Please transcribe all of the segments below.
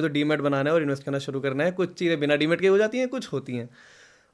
तो डीमेट बनाना है और इन्वेस्ट करना शुरू करना है। कुछ चीज़ें बिना डीमेट के हो जाती हैं, कुछ होती हैं।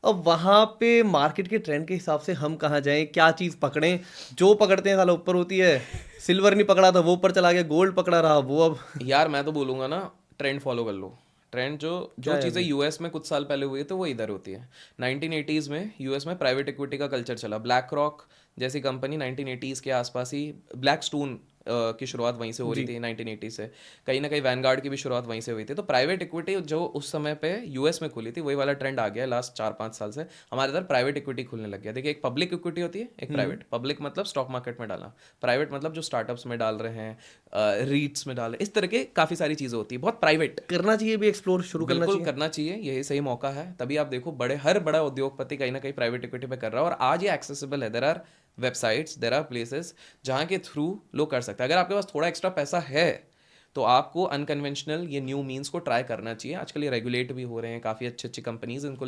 अब वहाँ पे मार्केट के ट्रेंड के हिसाब से हम कहाँ जाएं, क्या चीज़ पकड़ें? जो पकड़ते हैं साला ऊपर होती है। सिल्वर नहीं पकड़ा था वो ऊपर चला गया, गोल्ड पकड़ा रहा वो अब यार मैं तो बोलूँगा ना, ट्रेंड फॉलो कर लो। ट्रेंड जो क्या जो है चीज़ें अभी? यूएस में कुछ साल पहले हुई है तो वो इधर होती है। 1980s में यूएस में प्राइवेट इक्विटी का कल्चर चला। ब्लैक रॉक जैसी कंपनी 1980s के आसपास ही, ब्लैक स्टोन की शुरुआत वहीं से हो रही जी। थी 1980 से। कहीं ना कहीं वैनगार्ड की भी शुरुआत वहीं से हुई थी। तो प्राइवेट इक्विटी जो उस समय पे यूएस में खुली थी, वही वाला ट्रेंड आ गया लास्ट 4-5 साल से। हमारे इधर प्राइवेट इक्विटी खुलने लग गया। देखिए, एक पब्लिक इक्विटी होती है, एक प्राइवेट। पब्लिक मतलब स्टॉक मार्केट में डालना, प्राइवेट मतलब जो स्टार्टअप्स में डाल रहे हैं, रीट्स में डाल रहे हैं, इस तरह के काफ़ी सारी चीज़ें होती है, बहुत प्राइवेट। करना चाहिए भी, एक्सप्लोर शुरू करना बिल्कुल चाहिए। करना चाहिए, यही सही मौका है। तभी आप देखो हर बड़ा उद्योगपति कहीं ना कहीं प्राइवेट इक्विटी पे कर रहा है, और आज ये एक्सेसिबल है। There are websites, there are places जहाँ के थ्रू लोग कर सकते हैं। अगर आपके पास थोड़ा एक्स्ट्रा पैसा है तो आपको अनकन्वेंशनल ये न्यू मीन्स को ट्राई करना चाहिए। आजकल ये रेगुलेट भी हो रहे हैं, काफ़ी अच्छी अच्छी कंपनीज इनको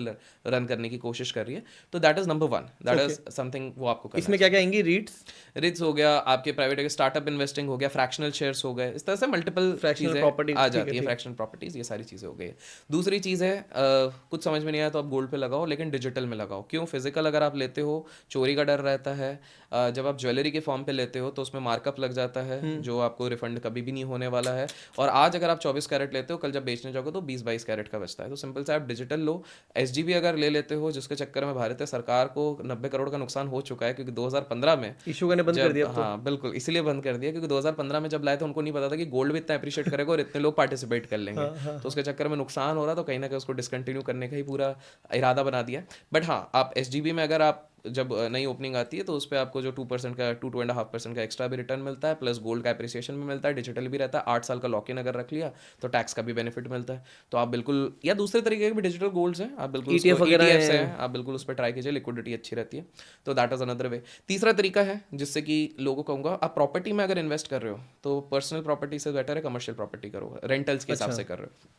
रन करने की कोशिश कर रही है। तो that is number one, that okay, is something वो आपको करना इसमें क्या चाहिए। क्या आएंगी? रीट्स, रिट्स हो गया, आपके प्राइवेट स्टार्टअप इन्वेस्टिंग हो गया, फ्रैक्शनल शेयर्स हो गए, इस तरह से मल्टीपल फ्रैक्शनल चीज़ें प्रॉपर्टी, आ ठीक है जाती है। ठीक। फ्रैक्शनल प्रॉपर्टीज़, ये सारी चीज़ें हो गई। दूसरी चीज़ है, कुछ समझ में नहीं आया तो आप गोल्ड पे लगाओ, लेकिन डिजिटल में लगाओ। क्यों? फिजिकल अगर आप लेते हो, चोरी का डर रहता है। जब आप ज्वेलरी के फॉर्म पे लेते हो तो उसमें मार्कअप लग जाता है, जो आपको रिफंड कभी भी नहीं होने वाला है। और आज अगर आप 24 कैरेट लेते हो, कल जब बेचने जाओगे तो 20-22 कैरेट का बचता है। तो सिंपल से आप डिजिटल लो। एसजीबी अगर ले लेते हो, जिसके चक्कर में भारतीय सरकार को 90 करोड़ का नुकसान हो चुका है, क्योंकि 2015 में इशू करने बंद कर जब, दिया अब तो। हाँ बिल्कुल इसीलिए बंद कर दिया, क्योंकि 2015 में जब लाए थे उनको नहीं पता था कि गोल्ड भी इतना अप्रिशिएट करेगा और इतने लोग पार्टिसिपेट कर लेंगे। हाँ हाँ तो हाँ। उसके चक्कर में नुकसान हो रहा, तो कहीं ना कहीं उसको डिसकंटिन्यू करने का ही पूरा इरादा बना दिया। बट हाँ, आप एसजीबी में अगर आप जब नई ओपनिंग आती है तो उस पर आपको जो 2% का 2.5% का एक्स्ट्रा भी रिटर्न मिलता है, प्लस गोल्ड का अप्रिसिएशन भी मिलता है, डिजिटल भी रहता है। 8 साल का लॉक इन अगर रख लिया तो टैक्स का भी बेनिफिट मिलता है। तो आप बिल्कुल, या दूसरे तरीके के भी डिजिटल गोल्ड्स हैं, आप बिल्कुल उसको, ईटीएफ वगैरह ईटीएफ्स हैं। हैं, आप बिल्कुल उस पर ट्राई कीजिए, लिक्विडिटी अच्छी रहती है। तो दैट इज़ अनदर वे। तीसरा तरीका है जिससे कि लोगों को कहूँगा, आप प्रॉपर्टी में अगर इन्वेस्ट कर रहे हो तो पर्सनल प्रॉपर्टी से बेटर है कमर्शियल प्रॉपर्टी करो, रेंटल्स के हिसाब अच्छा। से कर रहे हो।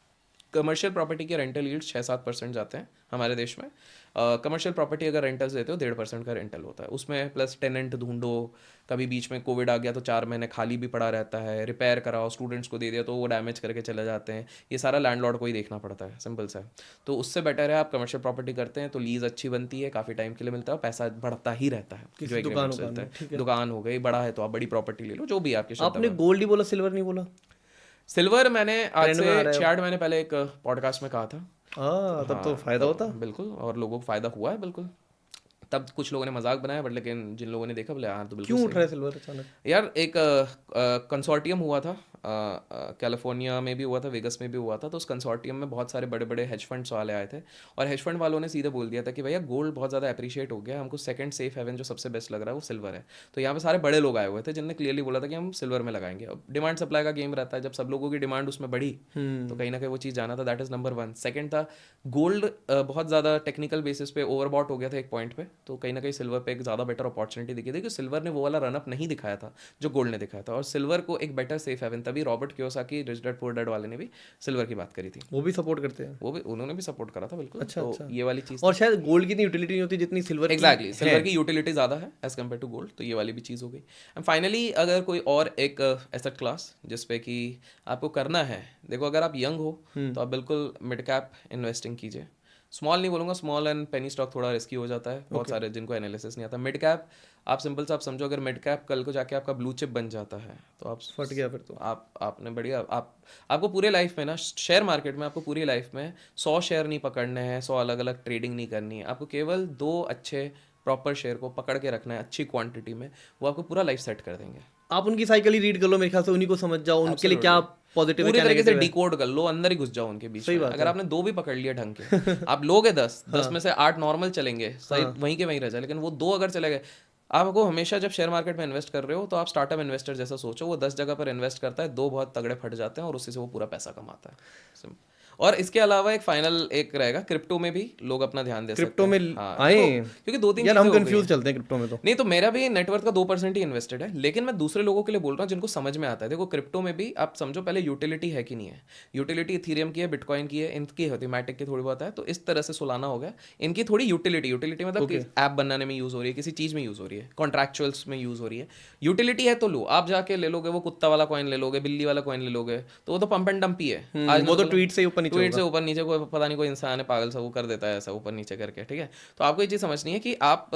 कमर्शियल प्रॉपर्टी के रेंटल यील्ड 6-7% जाते हैं हमारे देश में। कमर्शियल प्रॉपर्टी अगर रेंटल्स देते हो 1.5% का रेंटल होता है, उसमें प्लस टेनेंट ढूंढो। कभी बीच में कोविड आ गया तो 4 महीने खाली भी पड़ा रहता है, रिपेयर कराओ, स्टूडेंट्स को दे दिया तो वो डैमेज करके चले जाते हैं। ये सारा लैंडलॉर्ड को ही देखना पड़ता है, सिंपल सा है। तो उससे बेटर है आप कमर्शियल प्रॉपर्टी करते हैं, तो लीज अच्छी बनती है, काफ़ी टाइम के लिए मिलता है, पैसा बढ़ता ही रहता है जो किसी दुकान एग्रीमेंट्स उकान मिलता में, है। ठीक है। दुकान हो गई, बड़ा है तो आप बड़ी प्रॉपर्टी ले लो, जो भी आपकी श्रद्धा आपने में। गोल्ड ही बोला, सिल्वर नहीं बोला? सिल्वर मैंने आज ट्रेंड से में आ रहा है 6-8 महीने पहले एक पॉडकास्ट में कहा था। हाँ, तब तो हाँ फायदा तो होता। बिल्कुल, और लोगों को फ़ायदा हुआ है बिल्कुल। तब कुछ लोगों ने मजाक बनाया, बट लेकिन जिन लोगों ने देखा बोले हाँ तो बिल्कुल क्यों उठ सही रहा है है। सिल्वर अचानक? यार एक कंसोर्टियम हुआ था, कैलिफोर्निया में भी हुआ था, वेगस में भी हुआ था। तो उस कंसोर्टियम में बहुत सारे बड़े बड़े हेज फंड्स वाले आए थे, और हेज फंड वालों ने सीधे बोल दिया था कि भैया गोल्ड बहुत ज़्यादा अप्रिशिएट हो गया, हमको सेकंड सेफ हेवन जो सबसे बेस्ट लग रहा है वो सिल्वर है। तो यहाँ पे सारे बड़े लोग आए हुए थे जिनने क्लियरली बोला था कि हम सिल्वर में लगाएंगे। अब डिमांड सप्लाई का गेम रहता है, जब सब लोगों की डिमांड उसमें बढ़ी तो कहीं ना कहीं वो चीज़ जाना था। That is number one. Second था, गोल्ड बहुत ज़्यादा टेक्निकल बेसिस पे ओवरबॉट हो गया था एक पॉइंट पे, तो कहीं ना कहीं सिल्वर पे एक ज़्यादा बेटर अपॉर्चुनिटी दिखी थी, कि सिल्वर ने वो वाला रनअप नहीं दिखाया था जो गोल्ड ने दिखाया था, और सिल्वर को एक बेटर सेफ हेवन। तभी Robert Kiyosaki, rich dad poor dad वाले ने भी सिल्वर की बात करी थी। वो भी सपोर्ट करते हैं? वो भी, उन्होंने भी सपोर्ट करा था बिल्कुल। अच्छा तो अच्छा। ये वाली चीज़ और थी। शायद गोल्ड की इतनी यूटिलिटी नहीं होती जितनी सिल्वर की एग्जैक्टली, है। सिल्वर की यूटिलिटी ज़्यादा है एज कम्पेयर टू गोल्ड, तो ये वाली भी चीज़ हो गई। एंड फाइनली, अगर कोई और एक एसेट क्लास जिसपे कि आपको करना है, देखो अगर आप यंग हो तो आप बिल्कुल मिड कैप इन्वेस्टिंग कीजिए। स्मॉल नहीं बोलूँगा, स्मॉल एंड पेनी स्टॉक थोड़ा रिस्की हो जाता है, बहुत ओके। सारे जिनको एनालिसिस नहीं आता। मिड कैप आप सिंपल सा आप समझो, अगर मिड कैप कल को जाके आपका ब्लू चिप बन जाता है तो फट गया फिर तो। आपने बढ़िया, आपको पूरे लाइफ में ना, शेयर मार्केट में आपको पूरी लाइफ में 100 शेयर नहीं पकड़ने हैं, 100 अलग अलग ट्रेडिंग नहीं करनी है, आपको केवल 2 अच्छे प्रॉपर शेयर को पकड़ के रखना है अच्छी क्वांटिटी में, वो आपको पूरा लाइफ सेट कर देंगे। आप उनकी साइकिल ही रीड कर लो, मेरे ख्याल से उन्हीं को समझ जाओ, उनके लिए क्या एब्सोल्युटली, पॉजिटिव है पूरी क्या तरीके से नेगेटिव है। डिकोड कर लो, अंदर ही घुस जाओ उनके बीच सही में। बात अगर है। आपने 2 भी पकड़ लिए ढंग के, आप लोगे 10 में से 8 नॉर्मल चलेंगे, सही हाँ। वहीं के वहीं रह जाए, लेकिन वो 2 अगर चले गए। आपको हमेशा जब शेयर मार्केट में इन्वेस्ट कर रहे हो तो आप स्टार्टअप इन्वेस्टर जैसा सोचो, वो 10 जगह पर इन्वेस्ट करता है, 2 बहुत तगड़े फट जाते हैं और उसी से वो पूरा पैसा कमाता है। और इसके अलावा एक फाइनल एक रहेगा, क्रिप्टो में भी लोग अपना ध्यान दे क्रिप्टो सकते में हैं। हाँ, आए क्योंकि 2-3 यार, चीजें हम हो गई कंफ्यूज हैं। चलते हैं क्रिप्टो में तो। नहीं तो मेरा भी नेटवर्थ का 2% ही इन्वेस्टेड है, लेकिन मैं दूसरे लोगों के लिए बोल रहा हूँ जिनको समझ में आता है। देखो क्रिप्टो में भी आप समझो पहले यूटिलिटी है कि नहीं है। यूटिलिटी इथीरियम की है, बिटकॉइन की है, इनकी होती है, मैटिक की थोड़ी बहुत है। तो इस तरह से सोलाना हो गया, इनकी थोड़ी यूटिलिटी मतलब कि ऐप बनाने में यूज हो रही है, किसी चीज में यूज हो रही है, कॉन्ट्रैक्चुअल्स में यूज हो रही है। यूटिलिटी है तो लो, आप जाके ले लोगे वो कुत्ता वाला कॉइन ले लोगे, बिल्ली वाला कॉइन ले लोगे, तो वो तो पंप एंड डंप ही है। आज वो तो ट्वीट से ही ऊपर नीचे ट्वीट होगा। से ऊपर नीचे, कोई पता नहीं कोई इंसान है पागल सा वो कर देता है ऐसा ऊपर नीचे करके, ठीक है। तो आपको ये चीज़ समझनी है कि आप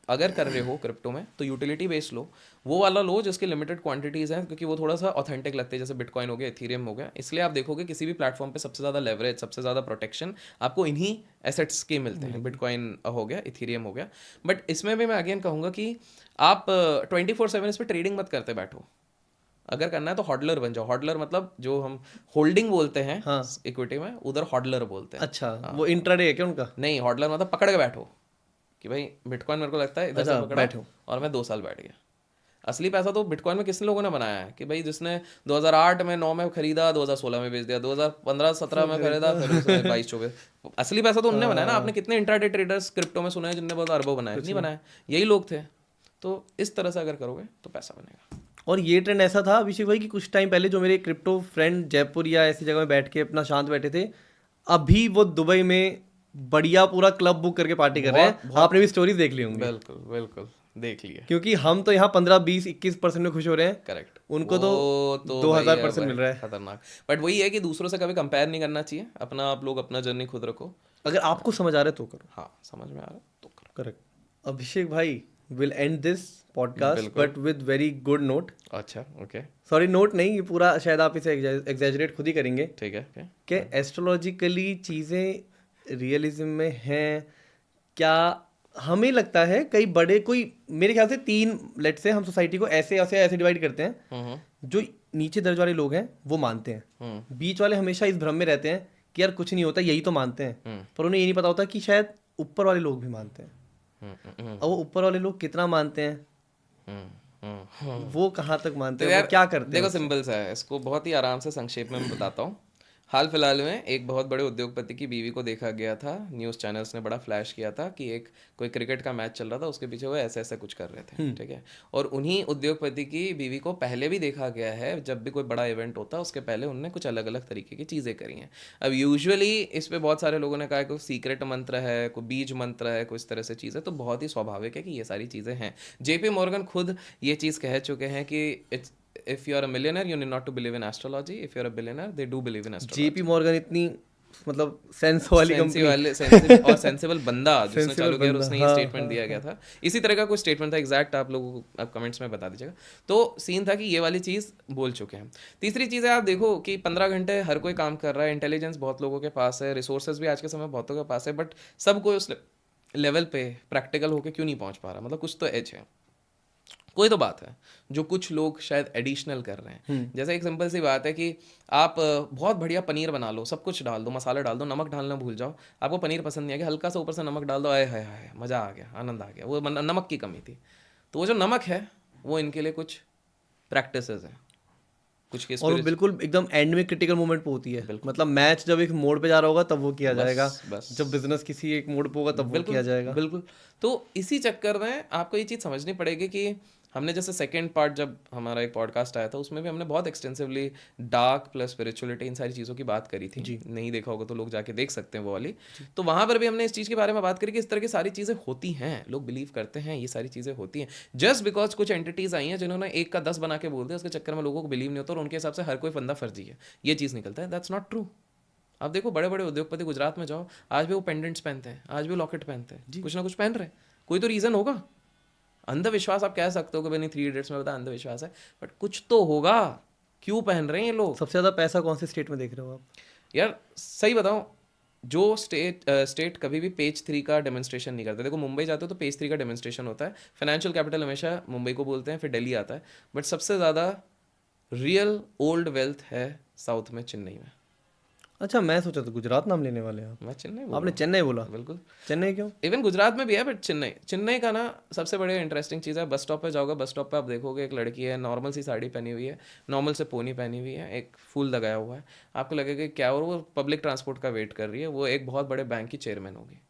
अगर कर रहे हो क्रिप्टो में तो यूटिलिटी बेस्ड लो, वो वाला लो जिसकी लिमिटेड क्वांटिटीज़ हैं, क्योंकि वो थोड़ा सा ऑथेंटिक लगते हैं, जैसे बिटकॉइन हो गया, इथीरियम हो गया। इसलिए आप देखोगे किसी भी प्लेटफॉर्म पे सबसे ज़्यादा लेवरेज, सबसे ज़्यादा प्रोटेक्शन आपको इन्हीं एसेट्स के मिलते हैं। बिटकॉइन हो गया, इथीरियम हो गया। बट इसमें भी मैं अगेन कहूँगा कि आप 24/7 इस पर ट्रेडिंग मत करते बैठो। अगर करना है तो हॉडलर बन जाओ। हॉडलर मतलब जो हम होल्डिंग बोलते हैं हाँ। इक्विटी में, उधर हॉडलर बोलते हैं। अच्छा, वो इंट्राडे है क्या उनका? नहीं, हॉडलर मतलब पकड़ के बैठो कि भाई बिटकॉइन मेरे को लगता है इधर से अच्छा, पकड़ा बैठो। और मैं 2 साल बैठ गया। असली पैसा तो बिटकॉइन में किसने लोगों ने बनाया है कि भाई जिसने 2008 में 9 में खरीदा, 2016 में बेच दिया, 2015-17 में खरीदा, फिर उसने 22-24। असली पैसा तो उनने बनाया ना। आपने कितने इंट्राडे ट्रेडर्स क्रिप्टो में सुने हैं जिनने बहुत अरबों बनाए? नहीं बनाया, यही लोग थे। तो इस तरह से अगर करोगे तो पैसा बनेगा। और ये ट्रेंड ऐसा था अभिषेक भाई कि कुछ टाइम पहले जो मेरे क्रिप्टो फ्रेंड जयपुर या ऐसी जगह में बैठ के अपना शांत बैठे थे, अभी वो दुबई में बढ़िया पूरा क्लब बुक करके पार्टी कर रहे हैं। आपने भी स्टोरीज देख ली होंगी। बिल्कुल बिल्कुल देख लिया। क्योंकि हम तो यहाँ 15-20-21% में खुश हो रहे हैं, करेक्ट। उनको तो 2000% मिल रहा है। खतरनाक। बट वही है कि दूसरों से कभी कंपेयर नहीं करना चाहिए। अपना आप लोग अपना जर्नी खुद रखो। अगर आपको समझ आ रहा है तो करो। हाँ, समझ में आ रहा है तो करो। करेक्ट। अभिषेक भाई, will and this podcast but with very good note. अच्छा, ओके, सॉरी, नोट नहीं, ये पूरा शायद आप इसे एग्जैजरेट खुद ही करेंगे ठीक है। okay. कि एस्ट्रोलॉजिकली चीज़ें रियलिज्म में हैं क्या? हमें लगता है कई बड़े, कोई मेरे ख्याल से 3 लेट से हम सोसाइटी को ऐसे ऐसे ऐसे डिवाइड करते हैं। जो नीचे दर्ज वाले लोग हैं वो मानते हैं, बीच वाले हमेशा इस भ्रम में रहते हैं कि यार कुछ नहीं होता, यही तो मानते हैं, पर उन्हें ये नहीं पता होता कि शायद ऊपर वाले लोग भी मानते हैं। अब वो ऊपर वाले लोग कितना मानते हैं, वो कहाँ तक मानते तो हैं, यार वो क्या करते हैं? देखो, सिंपल सा है, इसको बहुत ही आराम से संक्षेप में मैं बताता हूँ। हाल फिलहाल में एक बहुत बड़े उद्योगपति की बीवी को देखा गया था, न्यूज़ चैनल्स ने बड़ा फ्लैश किया था कि एक कोई क्रिकेट का मैच चल रहा था, उसके पीछे वो ऐसे ऐसे कुछ कर रहे थे, ठीक है। और उन्हीं उद्योगपति की बीवी को पहले भी देखा गया है, जब भी कोई बड़ा इवेंट होता है उसके पहले उनने कुछ अलग अलग तरीके की चीज़ें करी हैं। अब यूजुअली इस पर बहुत सारे लोगों ने कहा कोई सीक्रेट मंत्र है, कोई बीज मंत्र है, कोई इस तरह से चीज़ें, तो बहुत ही स्वाभाविक है कि ये सारी चीज़ें हैं। JP मॉर्गन खुद ये चीज़ कह चुके हैं कि it's if you are a millionaire you need not to believe in astrology, if you are a billionaire they do believe in astrology। JP Morgan इतनी मतलब सेंस वाली कंपनी, सेंसिबल और सेंसिबल बंदा जिसने चालू किया, उसने ये हाँ, स्टेटमेंट दिया गया था। इसी तरह का कोई स्टेटमेंट था, एग्जैक्ट आप लोगों को आप कमेंट्स में बता दीजिएगा। तो सीन था कि ये वाली चीज़ बोल चुके हैं। तीसरी चीज़ है, आप देखो कि 15 घंटे हर कोई काम कर रहा है, इंटेलिजेंस बहुत लोगों के पास है, रिसोर्सेज भी आज के समय बहुतों के पास है, बट सब कोई उस लेवल पे प्रैक्टिकल होकर क्यों नहीं पहुंच पा रहा? मतलब कुछ तो एज है, कोई तो बात है जो कुछ लोग शायद एडिशनल कर रहे हैं। जैसे एक सिंपल सी बात है कि आप बहुत बढ़िया पनीर बना लो, सब कुछ डाल दो, मसाले डाल दो, नमक डालना भूल जाओ, आपको पनीर पसंद नहीं आ गया, हल्का सा ऊपर से नमक डाल दो, आए हाय हाय मज़ा आ गया, आनंद आ गया, वो नमक की कमी थी। तो वो जो नमक है वो इनके लिए कुछ प्रैक्टिसेस हैं, कुछ के और बिल्कुल एकदम एंड में क्रिटिकल मोमेंट पे होती है। मतलब मैच जब एक मोड़ पे जा रहा होगा तब वो किया जाएगा, जब बिजनेस किसी एक मोड़ पे होगा तब वो किया जाएगा। बिल्कुल। तो इसी चक्कर में आपको ये चीज़ समझनी पड़ेगी कि हमने जैसे सेकंड पार्ट जब हमारा एक पॉडकास्ट आया था उसमें भी हमने बहुत extensively dark plus spirituality in सारी चीज़ों की बात करी थी। नहीं देखा होगा तो लोग जाके देख सकते हैं वो वाली। तो वहाँ पर भी हमने इस चीज़ के बारे में बात करी कि इस तरह की सारी चीज़ें होती हैं, लोग बिलीव करते हैं, ये सारी चीज़ें होती हैं। जस्ट बिकॉज कुछ एंटिटीज़ आई हैं जिन्होंने 1 का 10 बना के बोल दिया, उसके चक्कर में लोगों को बिलीव नहीं होता और उनके हिसाब से हर कोई बंदा फर्जी है, ये चीज़ निकलता है। That's not true. आप देखो बड़े बड़े उद्योगपति गुजरात में जाओ, आज भी वो पेंडेंट्स पहनते हैं, आज भी वो लॉकेट पहनते हैं, कुछ ना कुछ पहन रहे हैं, कोई तो रीज़न होगा। अंधविश्वास आप कह सकते हो कि भाई नहीं 3 इडियट्स में बताया अंधविश्वास है, बट कुछ तो होगा, क्यों पहन रहे हैं ये लोग? सबसे ज़्यादा पैसा कौन से स्टेट में देख रहे हो आप? यार सही बताऊं, जो स्टेट कभी भी पेज 3 का डेमोन्स्ट्रेशन नहीं करता। देखो मुंबई जाते हो तो पेज 3 का डेमोन्स्ट्रेशन होता है, फाइनेंशियल कैपिटल हमेशा मुंबई को बोलते हैं, फिर दिल्ली आता है, बट सबसे ज़्यादा रियल ओल्ड वेल्थ है साउथ में, चेन्नई में। अच्छा, मैं सोचा था गुजरात नाम लेने वाले हैं आप। मैं चेन्नई बोल आपने रहा चेन्नई बोला। हूँ, बिल्कुल। चेन्नई क्यों? इवन गुजरात में भी है, बट चेन्नई का ना सबसे बड़ी इंटरेस्टिंग चीज़ है, बस स्टॉप पे जाओगे, बस स्टॉप पे आप देखोगे एक लड़की है, नॉर्मल सी साड़ी पहनी हुई है, नॉर्मल से पोनी पहनी हुई है, एक फूल लगाया हुआ है, आपको लगेगा कि क्या, और वो पब्लिक ट्रांसपोर्ट का वेट कर रही है, वो एक बहुत बड़े बैंक की चेयरमैन होगी।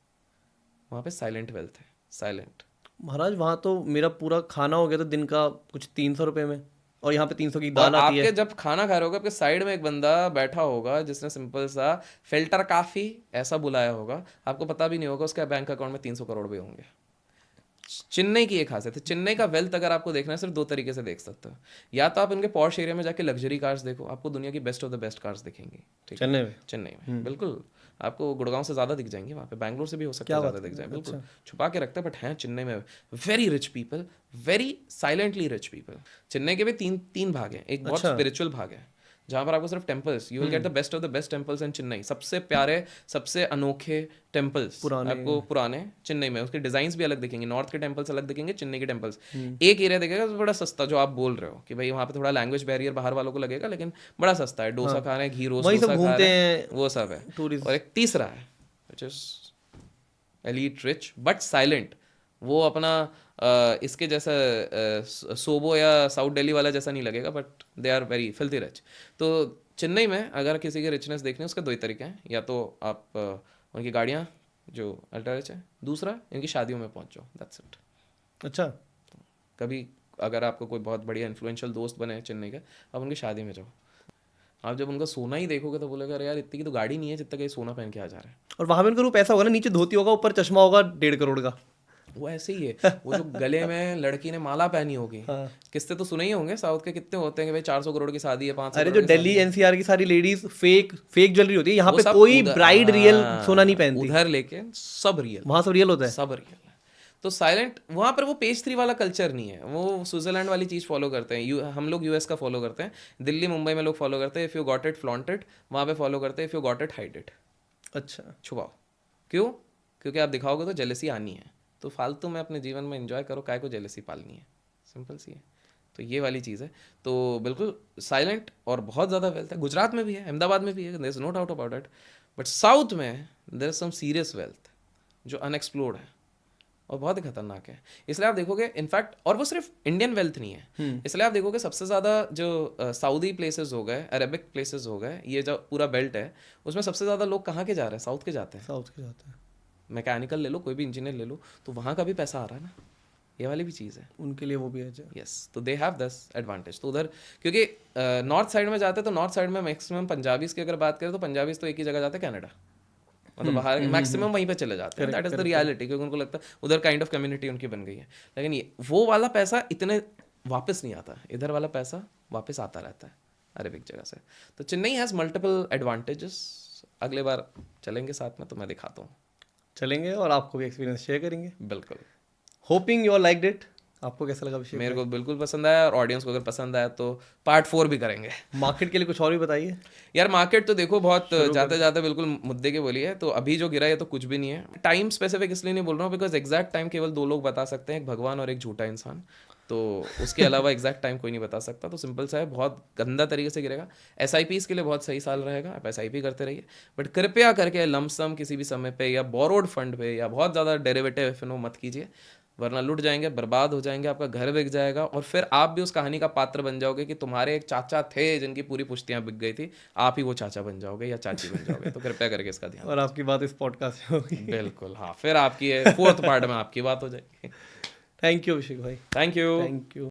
वहाँ पे साइलेंट वेल्थ है, साइलेंट। महाराज वहाँ तो मेरा पूरा खाना हो गया था दिन का कुछ 300 रुपये में, और यहाँ पे 300 की और दाल आती आपके है। जब खाना खा रहे होगे, आपके साइड में एक बंदा बैठा होगा जिसने सिंपल सा फिल्टर काफी ऐसा बुलाया होगा, आपको पता भी नहीं होगा उसके बैंक अकाउंट में 300 करोड़ भी होंगे। चेन्नई की एक खासियत है, चेन्नई का वेल्थ अगर आपको देखना है सिर्फ दो तरीके से देख सकते हो। या तो आप इनके पॉश एरिया में जाके लग्जरी कार्स देखो, आपको दुनिया की best of the best cars दिखेंगी, ठीक है, चेन्नई में। चेन्नई में बिल्कुल आपको गुड़गांव से ज़्यादा दिख जाएंगे, वहाँ पे बैंगलोर से भी हो सकता है ज़्यादा दिख जाए, बिल्कुल छुपा के रखते हैं, बट हैं चेन्नई में very rich people, very silently rich people. Chennai के भी तीन भाग हैं, एक बहुत स्पिरिचुअल भाग है जहाँ पर आपको सिर्फ temples, you will get the best of the best temples in Chennai, सबसे प्यारे सबसे अनोखे टेम्पल्स आपको पुराने चेन्नई में, उसके डिजाइन्स भी अलग दिखेंगे, नॉर्थ के टेम्पल्स अलग दिखेंगे, चेन्नई के टेम्पल्स। एक एरिया दिखेगा तो बड़ा सस्ता, जो आप बोल रहे हो कि भाई वहाँ पे थोड़ा लैंग्वेज बैरियर बाहर वालों को लगेगा, लेकिन बड़ा सस्ता है, डोसा खा रहे हैं, घी रोस्ट डोसा खा रहे हैं, वो सब है। और एक तीसरा है which is elite rich but silent, वो अपना इसके जैसा सोबो या साउथ दिल्ली वाला जैसा नहीं लगेगा, but they are very filthy rich. तो चेन्नई में अगर किसी के रिचनेस देखने उसके दो ही तरीके हैं, या तो आप उनकी गाड़ियाँ जो अल्ट्रा रिच है, दूसरा इनकी शादियों में पहुंच जाओ, दैट्स इट। अच्छा, कभी अगर आपको कोई बहुत बढ़िया इन्फ्लुएंशियल दोस्त बने चेन्नई का, आप उनकी शादी में जाओ, आप जब उनका सोना ही देखोगे तो बोलेगा अरे यार इतनी की तो गाड़ी नहीं है जितना का ये सोना पहन के आ जा रहा है। और वहाँ पे उनका रूप ऐसा होगा ना, नीचे धोती होगा, ऊपर चश्मा होगा 1.5 करोड़ का। वो ऐसे ही है, वो जो गले में लड़की ने माला पहनी होगी, किस्से तो सुने ही होंगे साउथ के, कितने होते हैं कि भाई 400 करोड़ की शादी है, 500 अरे जो दिल्ली एनसीआर की सारी लेडीज फेक ज्वेलरी होती है, यहाँ पे कोई ब्राइड रियल सोना नहीं पहनती, उधर लेके सब रियल, वहाँ सब रियल होता है, सब रियल है। तो साइलेंट वहाँ पर वो पेज 3 वाला कल्चर नहीं है, वो स्विट्जरलैंड वाली चीज़ फॉलो करते हैं, हम लोग यूएस का फॉलो करते हैं, दिल्ली मुंबई में लोग फॉलो करते हैं if you got it flaunt it, वहाँ पे फॉलो करते हैं if you got it hide it. अच्छा, छुपाओ, क्यों? क्योंकि आप दिखाओगे तो जेलसी आनी है, तो फालतू में अपने जीवन में एंजॉय करो, काय को जेलसी पालनी है, सिंपल सी है। तो ये वाली चीज़ है, तो बिल्कुल साइलेंट और बहुत ज़्यादा वेल्थ है, गुजरात में भी है, अहमदाबाद में भी है, there is no doubt about it, but south में there is some serious wealth जो अनएक्सप्लोर्ड है और बहुत ही खतरनाक है। इसलिए आप देखोगे इनफैक्ट, और वो सिर्फ इंडियन वेल्थ नहीं है, इसलिए आप देखोगे सबसे ज़्यादा जो सऊदी प्लेसेस हो गए, अरेबिक प्लेसेस हो गए, ये जो पूरा बेल्ट है उसमें सबसे ज़्यादा लोग कहाँ के जा रहे हैं? साउथ के जाते हैं। साउथ के जाते हैं, मैकेनिकल ले लो, कोई भी इंजीनियर ले लो, तो वहाँ का भी पैसा आ रहा है ना, ये वाली भी चीज़ है उनके लिए, वो भी है। यस, तो दे हैव दिस एडवांटेज। तो उधर क्योंकि नॉर्थ साइड में जाते हैं, तो नॉर्थ साइड में मैक्सिमम पंजाबीज की अगर बात करें तो पंजाबीज तो एक ही जगह जाते हैं, कनाडा, मतलब बाहर मैक्सिमम वहीं पे चले जाते हैं, दैट इज द रियलिटी, क्योंकि उनको लगता है उधर काइंड ऑफ कम्युनिटी उनकी बन गई है। लेकिन ये वो वाला पैसा इतने वापस नहीं आता, इधर वाला पैसा वापस आता रहता है अरेबिक जगह से। तो चेन्नई हैज़ मल्टीपल एडवांटेजेस, अगले बार चलेंगे साथ में तो मैं दिखाता हूँ, चलेंगे और आपको भी एक्सपीरियंस शेयर करेंगे। बिल्कुल। Hoping you are liked it. आपको कैसा लगा विषय? मेरे को बिल्कुल पसंद आया, और ऑडियंस को अगर पसंद आया तो पार्ट 4 भी करेंगे। मार्केट के लिए कुछ और भी बताइए यार। मार्केट तो देखो बहुत जाते जाते बिल्कुल मुद्दे के बोली है, तो अभी जो गिरा है तो कुछ भी नहीं है। टाइम स्पेसिफिक इसलिए नहीं बोल रहा हूँ बिकॉज एग्जैक्ट टाइम केवल 2 लोग बता सकते हैं, एक भगवान और एक झूठा इंसान, तो उसके अलावा एग्जैक्ट टाइम कोई नहीं बता सकता। तो सिंपल सा है, बहुत गंदा तरीके से गिरेगा। SIPs के लिए बहुत सही साल रहेगा, आप SIP करते रहिए, बट कृपया करके लमसम किसी भी समय पे या बोरोड फंड पे या बहुत ज़्यादा डेरिवेटिव FNO मत कीजिए, वरना लुट जाएंगे, बर्बाद हो जाएंगे, आपका घर बिक जाएगा, और फिर आप भी उस कहानी का पात्र बन जाओगे कि तुम्हारे एक चाचा थे जिनकी पूरी पुश्तियां बिक गई थी, आप ही वो चाचा बन जाओगे या चाची बन जाओगे। तो कृपया करके इसका ध्यान। और आपकी बात इस पॉडकास्ट में होगी। बिल्कुल, हाँ, फिर आपकी 4th पार्ट में आपकी बात हो जाएगी। थैंक यू अभिषेक भाई, थैंक यू। Thank you.